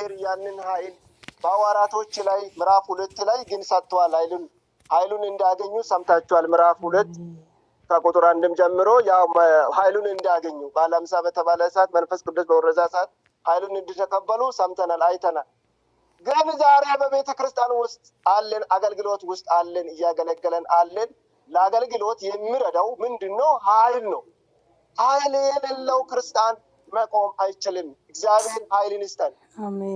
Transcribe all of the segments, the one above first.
እግዚአብሔር ያንን ኃይል በሐዋርያቶች ላይ ምዕራፍ 2 ላይ ግን ሰጥቷል። ኃይሉን እንዳገኙ ሰምታችኋል። ምዕራፍ 2 ከቁጥር 1 ጀምሮ ያው ኃይሉን እንዳገኙ ባለምሳ በተባለ ሰዓት መንፈስ ቅዱስ በወረደ ሰዓት ኃይሉን እንዲተቀበሉ ሰምተናል፣ አይተናል። ግን ዛሬ በቤተ ክርስቲያን ውስጥ አለን፣ አገልግሎት ውስጥ አለን፣ እያገለገለን አለን። ለአገልግሎት የሚረዳው ምንድነው? ኃይል ነው። ኃይል የሌለው ክርስቲያን መቆም አይችልም። እግዚአብሔር ኃይልን ይስጠን።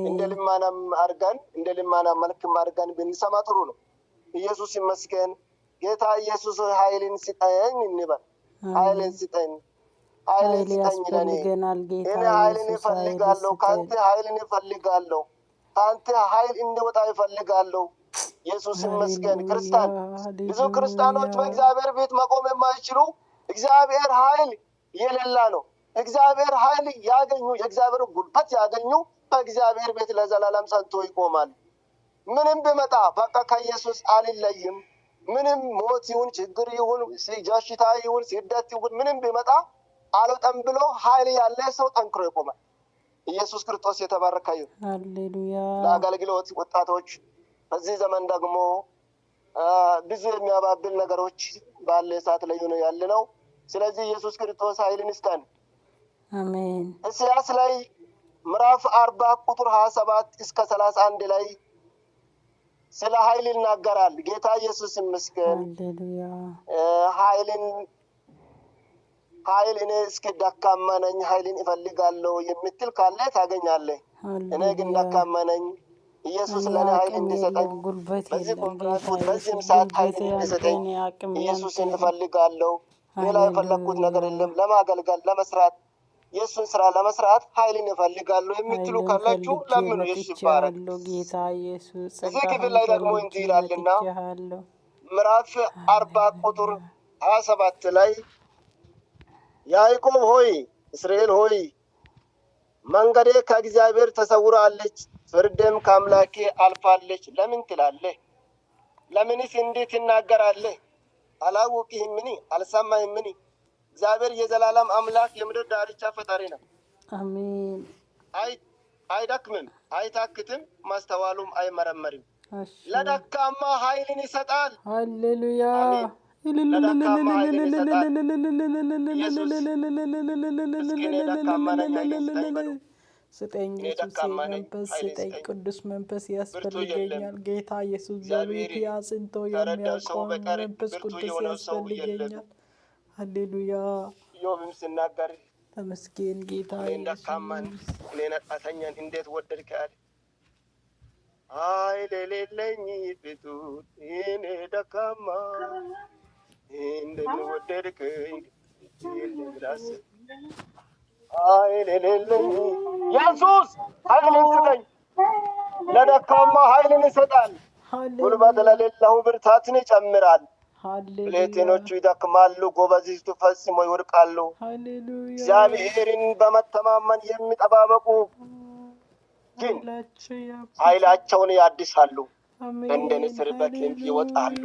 እንደ ልማናም አድርገን እንደ ልማና መልክም አድርገን ብንሰማ ጥሩ ነው። ኢየሱስ ይመስገን። ጌታ ኢየሱስ ኃይልን ስጠኝ እንበል። ኃይልን ስጠኝ፣ ኃይልን ስጠኝ ለኔ። እኔ ኃይልን እፈልጋለሁ፣ ካንተ ኃይልን እፈልጋለሁ፣ ካንተ ኃይል እንዲወጣ እፈልጋለሁ። ኢየሱስ ይመስገን። ክርስቲያን ብዙ ክርስቲያኖች በእግዚአብሔር ቤት መቆም የማይችሉ እግዚአብሔር ኃይል የሌላ ነው። እግዚአብሔር ኃይል ያገኙ የእግዚአብሔር ጉልበት ያገኙ በእግዚአብሔር ቤት ለዘላለም ጸንቶ ይቆማል። ምንም ቢመጣ በቃ ከኢየሱስ አልለይም። ምንም ሞት ይሁን ችግር ይሁን በሽታ ይሁን ስደት ይሁን ምንም ቢመጣ አልወጣም ብሎ ኃይል ያለ ሰው ጠንክሮ ይቆማል። ኢየሱስ ክርስቶስ የተባረከ ይሁን። ሃሌሉያ። ለአገልግሎት ወጣቶች በዚህ ዘመን ደግሞ ብዙ የሚያባብል ነገሮች ባለ ሰዓት ላይ ነው ያለነው። ስለዚህ ኢየሱስ ክርስቶስ ኃይልን ይስጠን። አሜን። ኢሳይያስ ላይ ምዕራፍ 40 ቁጥር 27 እስከ 31 ላይ ስለ ኃይል ይናገራል። ጌታ ኢየሱስ ይመስገን። ሃሌሉያ። ኃይል እኔ እስኪ ደካማ ነኝ ኃይልን እፈልጋለሁ የምትል ካለ ታገኛለህ። እኔ ግን ደካማ ነኝ፣ ኢየሱስ ለኔ ኃይል እንዲሰጠኝ በዚህ ኮንትራት በዚህም ሰዓት ኃይል እንዲሰጠኝ ኢየሱስን እፈልጋለሁ። ሌላ የፈለግኩት ነገር የለም። ለማገልገል ለመስራት የእሱን ስራ ለመስራት ኃይልን እፈልጋለሁ የምትሉ ካላችሁ ለምኑ። ኢየሱስ ይባረክ። እዚህ ክፍል ላይ ደግሞ እንዲህ ይላልና ምዕራፍ 40 ቁጥር 27 ላይ ያዕቆብ ሆይ እስራኤል ሆይ መንገዴ ከእግዚአብሔር ተሰውራለች፣ ፍርዴም ከአምላኬ አልፋለች ለምን ትላለህ? ለምንስ እንዴት ትናገራለህ? አላወቅህምን? አልሰማህምን? እግዚአብሔር የዘላለም አምላክ የምድር ዳርቻ ፈጣሪ ነው። አሜን። አይደክምም፣ አይታክትም፣ ማስተዋሉም አይመረመርም። ለደካማ ኃይልን ይሰጣል። ሃሌሉያ። ለደካማ ኃይልን ይሰጣል። ኢየሱስ ስጠኝ ኢየሱስ መንፈስ ስጠኝ፣ ቅዱስ መንፈስ ያስፈልገኛል። ጌታ ኢየሱስ በቤት ያጽንቶ የሚያቆም መንፈስ ቅዱስ ያስፈልገኛል። ሃሌሉያ። ኢዮብም ሲናገር ተመስገን ጌታ ደካማን እኔን አቃተኛን እንዴት ወደድከኝ? ኃይል የሌለኝ ፍጡር እኔ ደካማ እንደምን ወደድከኝ? ኃይል የሌለኝ ኢየሱስ ኃይልን ስጠኝ። ለደካማ ኃይልን ይሰጣል፣ ጉልበት ለሌለው ብርታትን ይጨምራል። ብልቴኖቹ ይደክማሉ፣ ጎበዚቱ ፈጽሞ ይወድቃሉ። እግዚአብሔርን በመተማመን የሚጠባበቁ ግን ኃይላቸውን ያድሳሉ፣ እንደ ንስር በክንፍ ይወጣሉ፣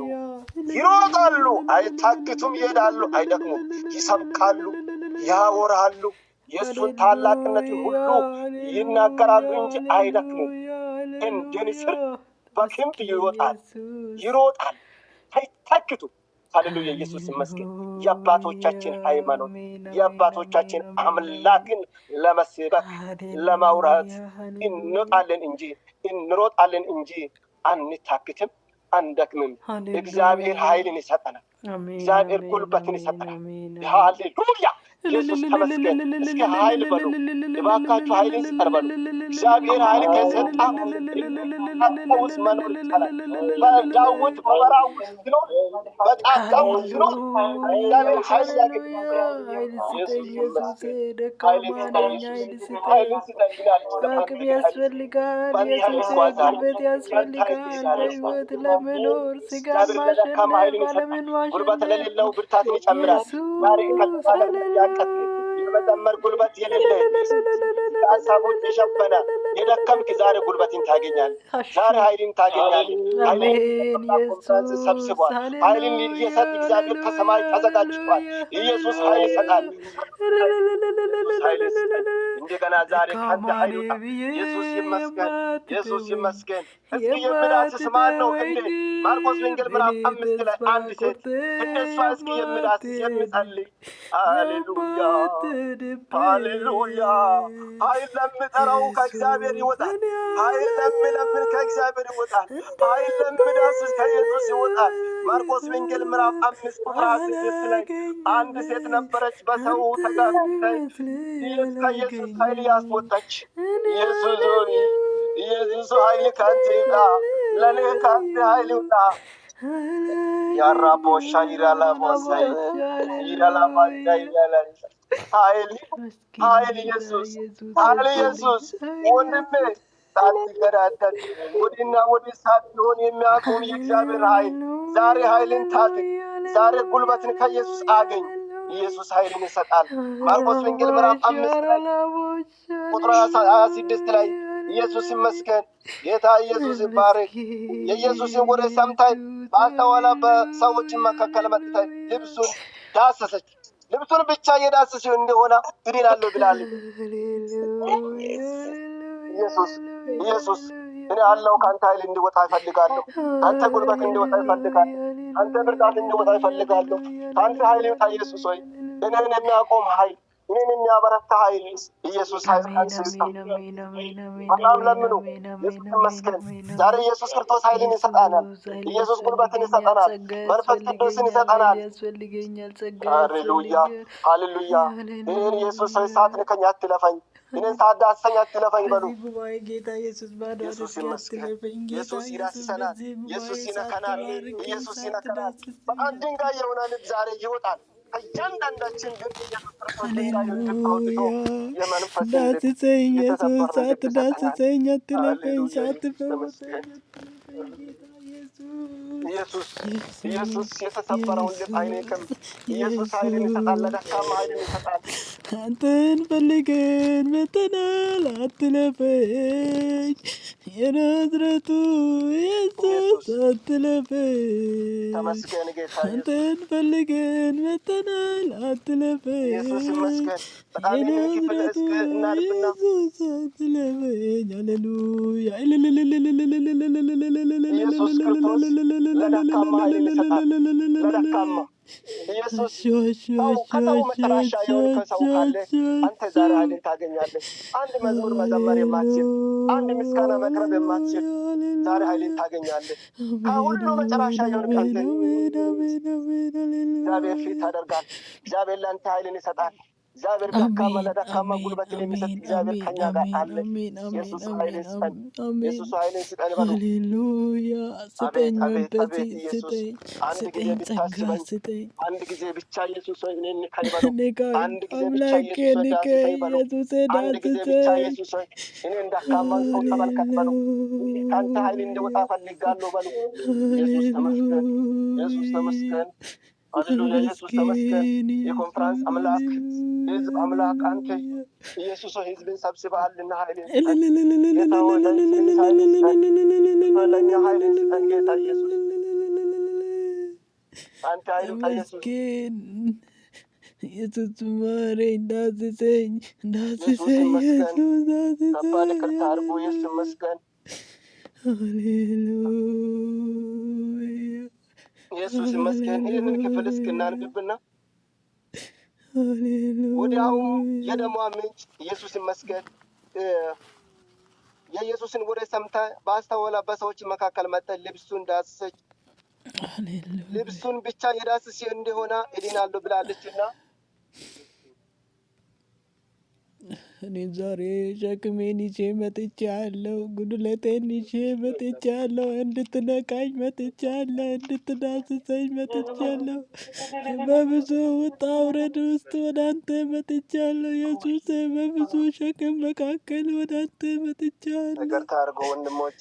ይሮጣሉ፣ አይታክቱም፣ ይሄዳሉ፣ አይደክሙም፣ ይሰብካሉ፣ ያወራሉ፣ የእሱን ታላቅነትን ሁሉ ይናገራሉ እንጂ አይደክሙም። እንደ ንስር በክንፍ ይወጣል፣ ይሮጣል፣ አይታክቱም። ሃሌሉያ። ኢየሱስ ይመስገን። የአባቶቻችን ሃይማኖት የአባቶቻችን አምላክን ለመስበክ ለማውራት እንወጣለን እንጂ እንሮጣለን እንጂ አንታክትም፣ አንደክምም። እግዚአብሔር ኃይልን ይሰጠናል። እግዚአብሔር ጉልበትን ይሰጠናል። ሃሌሉያ። ኢየሱስ ተመስገን። እስኪ ኃይል በሉ እባካችሁ፣ ኃይልን ስጠን በሉ። እግዚአብሔር ኃይል ከሰጣ ውስጥ መኖር ይቻላል። በዳዊት በበረሃ ውስጥ ሲኖር በጫካ ውስጥ ሲኖር እግዚአብሔር ኃይል ያገኝ። አቅም ያስፈልጋል፣ ጉልበት ያስፈልጋል በሕይወት ለመኖር ስጋ ማሸነፍ ዓለምን ጉልበት ለሌለው ብርታትን ይጨምራል። ለመዘመር ጉልበት የሌለ ሀሳቡን የሸፈነ የደከምክ ዛሬ ጉልበትን ታገኛለህ። ዛሬ ኃይልን ታገኛለህ። ኃይልን ኮንፈረንስ ሰብስቧል። ኃይልን እየሰጥ እግዚአብሔር ከሰማይ ተዘጋጅቷል። ኢየሱስ ኃይል ይሰጣል። ኢየሱስ ኃይል ይሰጣል። እንደገና ዛሬ ካንተ ኃይል ይውጣ። ኢየሱስ ይመስገን። ኢየሱስ ይመስገን። እስኪ የሚዳስስ ማን ነው እንዴ? ማርቆስ ወንጌል ምዕራፍ 5 ላይ አንድ ሴት እንደሷ እስኪ የሚዳስስ የሚጸልይ ሃሌሉያ ሃሌሉያ። ኃይል ለሚጠራው ከእግዚአብሔር ይወጣል። ኃይል ለሚለምን ከእግዚአብሔር ይወጣል። ኃይል ለሚዳስስ ከኢየሱስ ይወጣል። ማርቆስ ወንጌል ምዕራፍ 5 ቁጥር 6 ላይ አንድ ሴት ነበረች በሰው ተጋፍተች ከኢየሱስ ኃይል ያስወጣች። ኢየሱስ ኃይል ካንተ ይውጣ፣ ለኔ ካንተ ኃይል ይውጣ። ያራቦሻ ይራላቦሳይ ይራላማዳ ይራላል ኃይል ኢየሱስ ኃይል ኢየሱስ ወንድሜ ሳትገዳደር ወዲና ወዲህ ሳትሆን የሚያቆም የእግዚአብሔር ኃይል ዛሬ ኃይልን ታጥቅ። ዛሬ ጉልበትን ከኢየሱስ አገኝ። ኢየሱስ ኃይልን ይሰጣል። ማርቆስ ወንጌል ምዕራፍ 5 ላይ ቁጥር 26 ላይ ኢየሱስ ይመስገን። ጌታ ኢየሱስ ይባረክ። የኢየሱስን ወሬ ሰምታይ ባስተዋላ በሰዎች መካከል መጥተህ ልብሱን ዳሰሰች። ልብሱን ብቻ የዳሰሰ እንደሆነ እድናለሁ ብላለች። ኢየሱስ እኔ አለው ካንተ ኃይል እንዲወጣ ይፈልጋለሁ። ካንተ ጉልበት እንዲወጣ ይፈልጋለሁ። ካንተ ብርታት እንዲወጣ ይፈልጋለሁ። ካንተ ኃይል ይውጣ ኢየሱስ ሆይ። እኔን የሚያቆም ኃይል፣ እኔን የሚያበረታ ኃይል ኢየሱስ ኃይል ካንተ ይውጣ። በጣም ለምኑ። ኢየሱስ ይመስገን። ዛሬ ኢየሱስ ክርስቶስ ኃይልን ይሰጣናል። ኢየሱስ ጉልበትን ይሰጠናል። መንፈስ ቅዱስን ይሰጠናል። ሃሌሉያ ሃሌሉያ። እኔን ኢየሱስ ሆይ ሳትንከኝ አትለፈኝ፣ እኔን ሳትዳስሰኝ አትለፈኝ በሉ። ኢየሱስ ይመስገን። ኢየሱስ ይዳስሰናል። ኢየሱስ ይነካናል። ኢየሱስ ይነካናል። በጣም ድንጋይ የሆነ ልብ ዛሬ ይወጣል። እያንዳንዳችን ግን ኢየሱስ ክርስቶስ የመንፈስ ዳስሰኝ ኢየሱስ ሳትዳስሰኝ አትለፈኝ፣ ሳትፈውሰኝ ኢየሱስ የተሰበረውን ልብ አይነቅም። ኢየሱስ ኃይልን ይሰጣል። ለደካማ ኃይልን ይሰጣል። አንተን ፈልገን መተናል፣ አትለፈኝ የናዝሬቱ ኢየሱስ አትለፈኝ። ተመስገን ጌታ። አንተን ፈልገን መተናል፣ አትለፈኝ የናዝሬቱ ኢየሱስ አትለፈኝ። ሃሌሉያ ኢየሱስ ክርስቶስ ለደካማ ኃይልን ይሰጣል። ለደካማ ኢየሱስ ከሰው መጨረሻ የሆንከ ሰው ካለ አንተ ዛሬ ኃይልን ታገኛለህ። አንድ መዝሙር መዘመር የማትችል፣ አንድ ምስጋና መቅረብ የማትችል ዛሬ ኃይልን ታገኛለህ። ከሁሉ መጨረሻ የሆንክ አንተ እግዚአብሔር ፊት ታደርጋል። እግዚአብሔር ለአንተ ኃይልን ይሰጣል። እግዚአብሔር ደካማ ለደካማ ጉልበትን የሚሰጥ እግዚአብሔር ከኛ ጋር አለ። ኢየሱስ ኃይልን ስጠን። ኢየሱስ ኃይልን ስጠን በሉ። ሃሌሉያ። ስጠኝ መንፈስ ስጠኝ፣ አንድ ጊዜ ብታስበኝ፣ አንድ ጊዜ ብቻ ኢየሱስ ሆይ እኔን ንካኝ በሉ። አንድ ጊዜ ብቻ አምላኬ ንካኝ፣ ኢየሱስ አንድ ጊዜ ብቻ ኢየሱስ ሆይ እኔን ደካማን ሰው ተመልከት በሉ። ካንተ ኃይል እንዲወጣ ፈልጋለሁ በሉ። ኢየሱስ ተመስገን። ኢየሱስ ተመስገን። ሃሌሉያ። ኢየሱስ ተመስገን። የኮንፈረንስ አምላክ የሕዝብ አምላክ አንተ ኢየሱስ ሆይ ሕዝብን ሰብስበሃልና ኃይልን ስጠን። ጌታ ሆይ ለእኛ ኃይልን ስጠን። ጌታ ኢየሱስ አንተ ኃይል ውጣ ኢየሱስ። ኢየሱስ ማረኝ፣ ዳስሰኝ፣ ኢየሱስ ይመስገን። ከባድ ይቅርታ አድርጉ። ኢየሱስ ይመስገን። ሃሌሉያ ኢየሱስ ይመስገን። ይህንን ክፍል እስክናንብብና ወዲያውም የደሟ ምንጭ ኢየሱስ ይመስገን የኢየሱስን ወሬ ሰምታ ባስተዋላ በሰዎች መካከል መጥታ ልብሱን ዳሰሰች። ልብሱን ብቻ የዳሰሰ እንደሆነ እድናለሁ ብላለችና እኔ ዛሬ ሸክሜን ይዤ መጥቻለሁ። ጉድለቴን ይዤ መጥቻለሁ። እንድትነካኝ መጥቻለሁ። እንድትዳስሰኝ መጥቻለሁ። በብዙ ውጣ ውረድ ውስጥ ወደ አንተ መጥቻለሁ። ኢየሱስ በብዙ ሸክም መካከል ወደ አንተ መጥቻለሁ። ነገር ታርገው ወንድሞች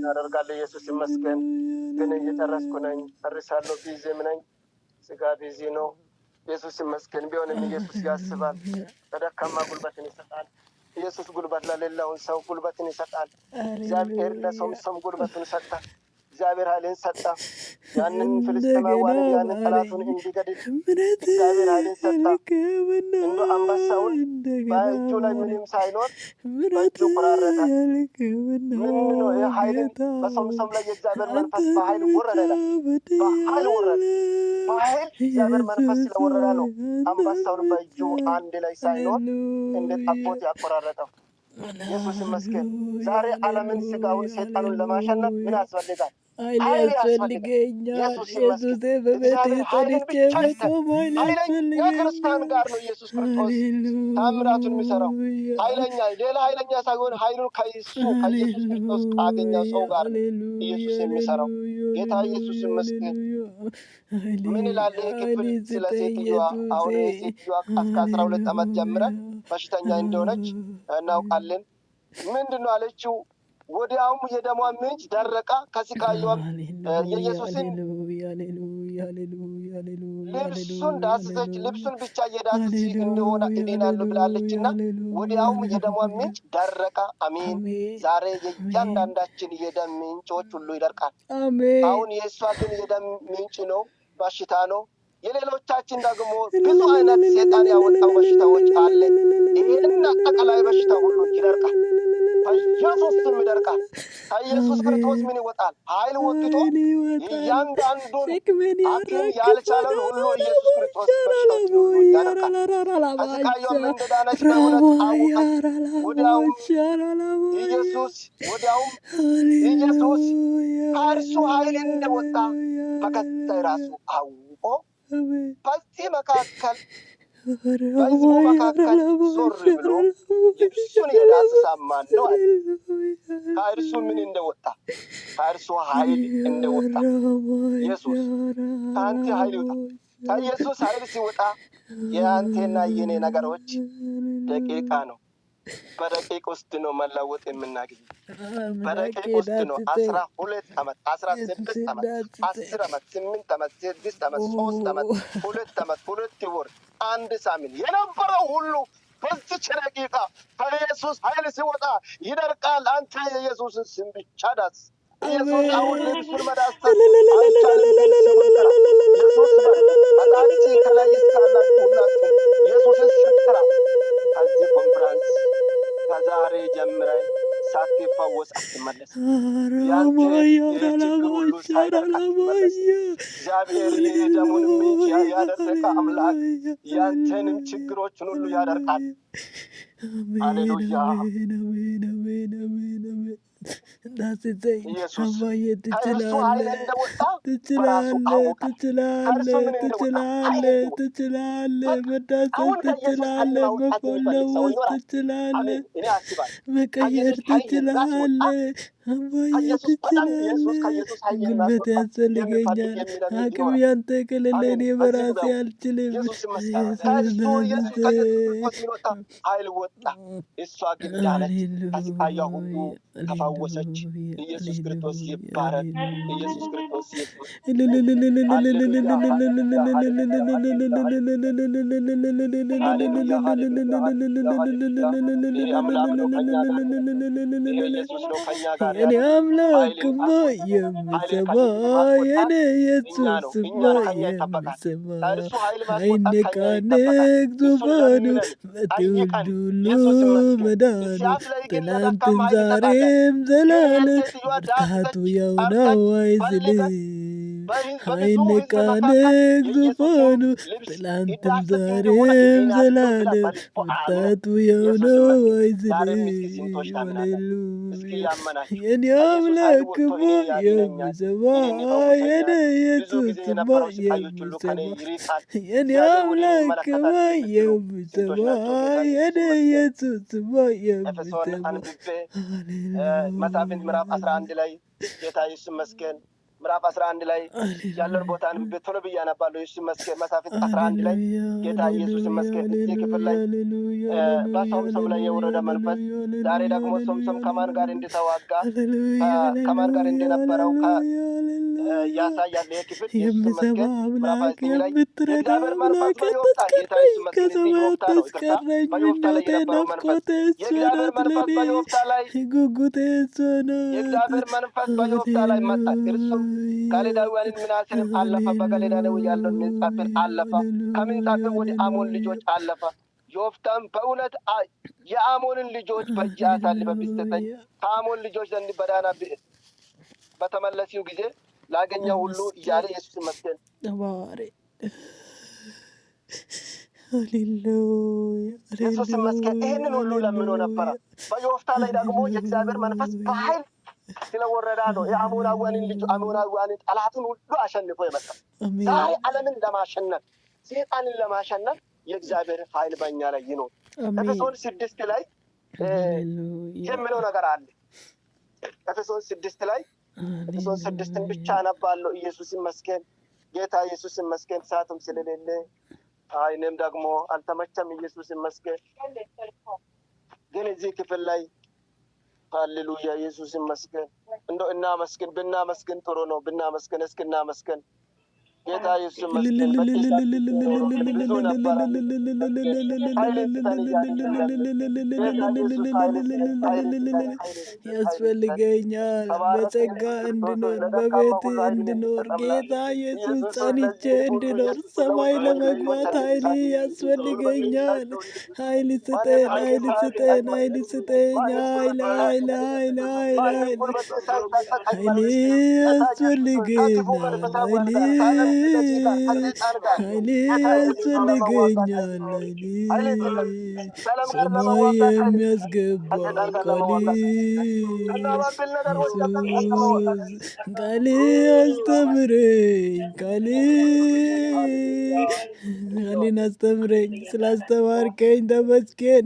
ያደርጋለሁ። ኢየሱስ ይመስገን። ግን እየጨረስኩ ነኝ፣ ጨርሳለሁ። ቢዚም ነኝ። ስጋ ቢዚ ነው። ኢየሱስ ይመስገን። ቢሆንም ኢየሱስ ያስባል። ለደካማ ጉልበትን ይሰጣል። ኢየሱስ ጉልበት ለሌለውን ሰው ጉልበትን ይሰጣል። እግዚአብሔር ለሶምሶን ጉልበቱን ሰጠ። እግዚአብሔር ኃይልን ሰጠ። ያንን ፍልስጤማውያን ያንን ጠላቱን እንዲገድል እግዚአብሔር ኃይልን ሰጠ። እንደ አንበሳውን በእጁ ላይ ምንም ሳይኖር በእጁ ቆራረጠ። ምን ነው ይህ ኃይልን በሶምሶን ላይ የእግዚአብሔር መንፈስ በኃይል ወረደ። በኃይል ወረደ። በኃይል እግዚአብሔር መንፈስ ስለወረደ ነው አንበሳውን በእጁ አንድ ላይ ሳይኖር እንደ ጠቦት ያቆራረጠው። ኢየሱስ ይመስገን። ዛሬ ዓለምን ስጋውን ሰይጣኑን ለማሸነፍ ምን ያስፈልጋል? ኃይል ያስፈልገኛል። ኢየሱስ በቤቴ ጸንቼ መቆም ኃይል ያስፈልገኛል። ከክርስቲያን ጋር ነው ኢየሱስ ክርስቶስ ታምራቱን የሚሰራው። ኃይለኛ ሌላ ኃይለኛ ሳይሆን ኃይሉን ከኢየሱስ ክርስቶስ ካገኘው ሰው ጋር ኢየሱስ የሚሰራው። ጌታ ኢየሱስ ይመስገን። ምን ይላል ይህ ክፍል ስለ ሴትዮዋ? አሁን ሴትዮዋ እስከ 12 ዓመት ጀምረን በሽተኛ እንደሆነች እናውቃለን። ምንድን ነው አለችው? ወዲያውም የደሟ ምንጭ ደረቀ። ከስቃይዋም የኢየሱስን ልብሱን ዳሰሰች። ልብሱን ብቻ እየዳሰሰች እንደሆነ እድናለሁ ብላለችና ወዲያውም የደሟ ምንጭ ደረቀ። አሜን። ዛሬ የእያንዳንዳችን የደም ምንጮች ሁሉ ይደርቃል። አሁን የእሷ ግን የደም ምንጭ ነው፣ በሽታ ነው። የሌሎቻችን ደግሞ ብዙ አይነት ሴጣን ያወጣው በሽታዎች አለ። ይህንን አጠቃላይ በሽታ ሁሉ ይደርቃል። ኢየሱስ ስም ይደርቃል። ኢየሱስ ክርስቶስ ምን ይወጣል? ኃይል ወጥቶ እያንዳንዱን ሐኪም ያልቻለን ሁሉ ኢየሱስ ክርስቶስ በሽታዎች ሁሉ ያደርቃል። ከስቃዩም እንደዳነች በእውነት አወቀች። ወዲያውም ኢየሱስ ከእርሱ ኃይል እንደወጣ በገዛ ራሱ አውቆ በዚህ መካከል በሕዝቡ መካከል ዞር ብሎ ልብሱን የዳሰሰ ማን ነው አለ። ከእርሱ ምን እንደወጣ ከእርሱ ኃይል እንደወጣ ኢየሱስ ከአንተ ኃይል ይውጣ። ከኢየሱስ ኃይል ሲወጣ የአንቴና የኔ ነገሮች ደቂቃ ነው። በደቂቅ ውስጥ ነው መለወጥ የምናገኘው። በደቂቅ ውስጥ ነው። 12 ዓመት 16 ዓመት 10 ዓመት 8 ዓመት 6 ዓመት 3 ዓመት 2 ዓመት 2 ወር 1 ሳምንት የነበረው ሁሉ በዚች ደቂቃ ከኢየሱስ ኃይል ሲወጣ ይደርቃል። አንተ የኢየሱስን ስም ብቻ ዳስ። ኢየሱስ አሁን ልብሱን መዳሰስ አይቻልም። ኢየሱስ በታች ከላይ እስካላችሁ ሁላችሁ ኢየሱስን ስትራ ከዚህ ኮንፍራንስ ከዛሬ ጀምረህ ሳትፈወስ አትመለስም። ያንተ ችግር ሁሉ ሳይደርቅ አትመለስም። እግዚአብሔር የደሙን ምንጭ ያደረቀ አምላክ ያንተንም ችግሮችን ሁሉ ያደርቃል። ሃሌሉያ። ኢየሱስ ከእርሱ ኃይል እንደወጣ በራሱ አወቀ። ከእርሱ ምን እንደወጣ ኃይል መዳሰስ ትችላለህ፣ መፈወስ ትችላለህ፣ መቀየር ትችላለህ። ከኢየሱስ በጣም ኢየሱስ ከኢየሱስ ኃይል ጉልበት ያስፈልገኛል። አቅም ያንተ ከሌለ እኔ በራሴ አልችልም። ኃይል ወጣ። እሷ ግን ዳነች፣ ከስቃይዋ ሁሉ ተፈወሰች። ኢየሱስ ክርስቶስ ይባረክ። ኢየሱስ ክርስቶስ የኔ አምላክማ የምሰማ የኔ ኢየሱስማ የምሰማ አይነቃነቅ ዙፋኑ በትውልድ ሁሉ መዳኑ ትናንትም ዛሬም ዘላለም ብርታቱ ያው ነው አይዝልም። አይነቃነቅ ዙፋኑ ትላንትም ዛሬም ዘላለም ብርታቱ ያው ነው አይዝልም። ሃሌሉያ የኔ አምላክማ የምሰማ የኔ ኢየሱስማ የምሰማ የኔ አምላክማ የምሰማ የኔ ኢየሱስማ የምሰማ መሳፍንት ምዕራፍ 11 ላይ ጌታ ኢየሱስ ይመስገን ምዕራፍ 11 ላይ ያለውን ቦታን ቶሎ ብዬ አነባለሁ። ኢየሱስ ይመስገን። መሳፍንት 11 ላይ ጌታ ኢየሱስ ይመስገን። እዚህ ክፍል ላይ በሶምሶም ላይ የወረደ መንፈስ ዛሬ ደግሞ ሶምሶም ከማን ጋር እንደተዋጋ ከማን ጋር እንደነበረው ያሳያል። ይህ ክፍል ኢየሱስ ይመስገን። ምዕራፍ 29 ላይ የእግዚአብሔር መንፈስ በዮፍታ ጌታ ኢየሱስ ይመስገን። እዚህ ዮፍታ ነው ይቅርታ፣ በዮፍታ ላይ የነበረው መንፈስ የእግዚአብሔር መንፈስ በዮፍታ ላይ የእግዚአብሔር መንፈስ በዮፍታ ላይ መጣ። እርሱም ካሌዳውያንን ምናሴንም አለፈ። በገሊላ ያለውን ምንጻፍን አለፈ። ከምንጻፍም ወደ አሞን ልጆች አለፈ። ዮፍታም በእውነት የአሞንን ልጆች በእጅ አሳልፈ ቢሰጠኝ ከአሞን ልጆች ዘንድ በዳና በተመለሲው ጊዜ ላገኘው ሁሉ እያለ ኢየሱስ ይመስገን። ኢየሱስ ይመስገን። ይህንን ሁሉ ለምኖ ነበረ። በዮፍታ ላይ ደግሞ የእግዚአብሔር መንፈስ በኃይል ስለወረዳ ነው የአሞናውያንን ጠላትን ሁሉ አሸንፎ የመጣ። ዛሬ ዓለምን ለማሸነፍ ሰይጣንን ለማሸነፍ የእግዚአብሔር ኃይል በእኛ ላይ ይኖር። ኤፌሶን 6 ላይ የምለው ነገር አለ። ኤፌሶን 6 ላይ ኤፌሶን 6ን ብቻ አነባለሁ። ኢየሱስ ይመስገን። ጌታ ኢየሱስ ይመስገን። ሰዓትም ስለሌለ እኔም ደግሞ አልተመቸም። ኢየሱስ ይመስገን። ግን እዚህ ክፍል ላይ ሃሌሉያ ኢየሱስ ይመስገን። እንደው እናመስግን። ብናመስግን ጥሩ ነው። ብናመስግን እስኪ እናመስግን። ጌታ ኢየሱስ ይመስገን። ያስፈልገኛል በጸጋ እንድኖር በቤት እንድኖር ጌታ ኢየሱስ ጸንቼ እንድኖር ሰማይ ለመግባት ኃይል ያስፈልገኛል። ኃይል ስጠን፣ ኃይል ስጠን፣ ኃይል ስጠኝ። ኃይል ኃይል ኃይል ኃይል ኃይል ኃይል ያስፈልገናል። ኃይል ኃይል ያስፈልገኛል። ሰማይ የሚያስገባ ቃል አስተምረኝ፣ ቃልን አስተምረኝ። ስላስተማርከኝ ተመስገን።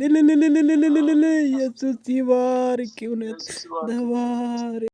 ኢየሱስ ይባርክ። እውነት ተባረክ።